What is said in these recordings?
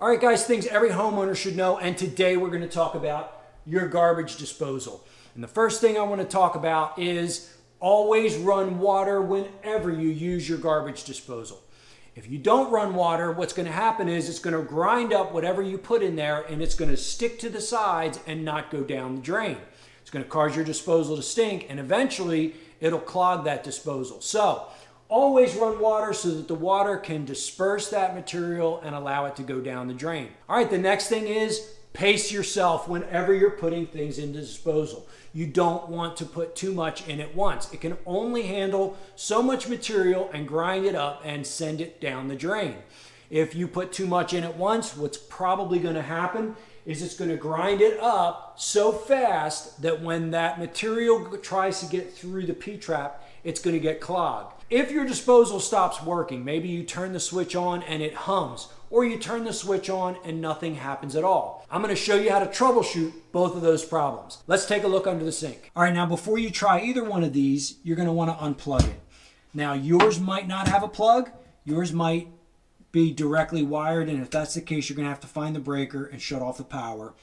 All right, guys, things every homeowner should know, and today we're going to talk about your garbage disposal. And the first thing I want to talk about is always run water whenever you use your garbage disposal. If you don't run water, what's going to happen is it's going to grind up whatever you put in there, and it's going to stick to the sides and not go down the drain. It's going to cause your disposal to stink, and eventually it'll clog that disposal. So always run water so that the water can disperse that material and allow it to go down the drain. All right, the next thing is pace yourself whenever you're putting things into disposal. You don't want to put too much in at once. It can only handle so much material and grind it up and send it down the drain. If you put too much in at once, what's probably going to happen is it's going to grind it up so fast that when that material tries to get through the P-trap, it's going to get clogged. If your disposal stops working, maybe you turn the switch on and it hums, or you turn the switch on and nothing happens at all. I'm going to show you how to troubleshoot both of those problems. Let's take a look under the sink. All right, now before you try either one of these, you're going to want to unplug it. Now yours might not have a plug, yours might be directly wired, and if that's the case, you're going to have to find the breaker and shut off the power.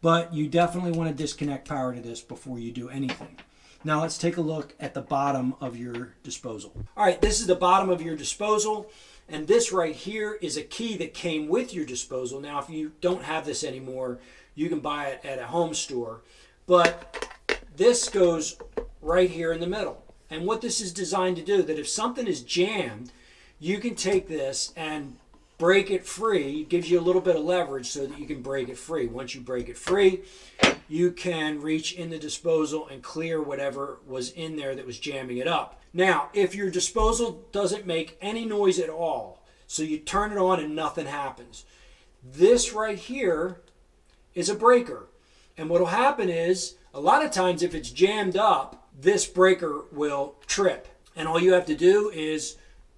But you definitely want to disconnect power to this before you do anything. Now let's take a look at the bottom of your disposal. All right, this is the bottom of your disposal, and this right here is a key that came with your disposal. Now, if you don't have this anymore, you can buy it at a home store, but this goes right here in the middle. And what this is designed to do, that if something is jammed, you can take this and break it free. It gives you a little bit of leverage so that you can break it free. Once you break it free, you can reach in the disposal and clear whatever was in there that was jamming it up. Now, if your disposal doesn't make any noise at all, so you turn it on and nothing happens, this right here is a breaker. And what will happen is, a lot of times if it's jammed up, this breaker will trip. And all you have to do is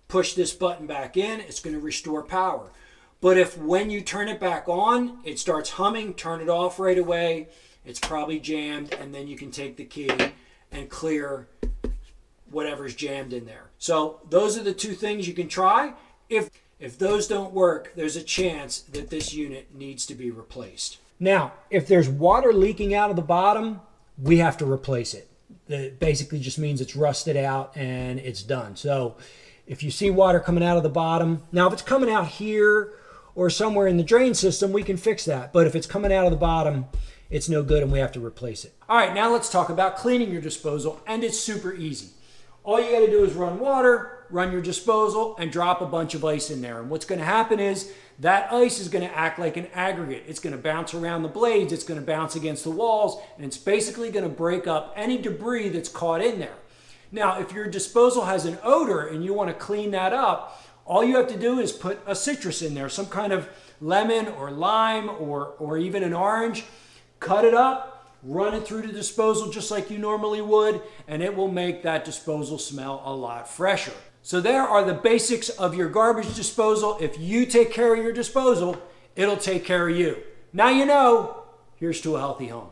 push this button back in, it's going to restore power. But if when you turn it back on, it starts humming, turn it off right away, it's probably jammed, and then you can take the key and clear whatever's jammed in there. So those are the two things you can try. If those don't work, there's a chance that this unit needs to be replaced. Now, if there's water leaking out of the bottom, we have to replace it. That basically just means it's rusted out and it's done. So if you see water coming out of the bottom, now if it's coming out here or somewhere in the drain system, we can fix that. But if it's coming out of the bottom, it's no good and we have to replace it. All right, now let's talk about cleaning your disposal, and it's super easy. All you gotta do is run water, run your disposal, and drop a bunch of ice in there. And what's gonna happen is that ice is gonna act like an aggregate. It's gonna bounce around the blades, it's gonna bounce against the walls, and it's basically gonna break up any debris that's caught in there. Now, if your disposal has an odor and you want to clean that up, all you have to do is put a citrus in there, some kind of lemon or lime or even an orange. Cut it up, run it through the disposal just like you normally would, and it will make that disposal smell a lot fresher. So there are the basics of your garbage disposal. If you take care of your disposal, it'll take care of you. Now you know, here's to a healthy home.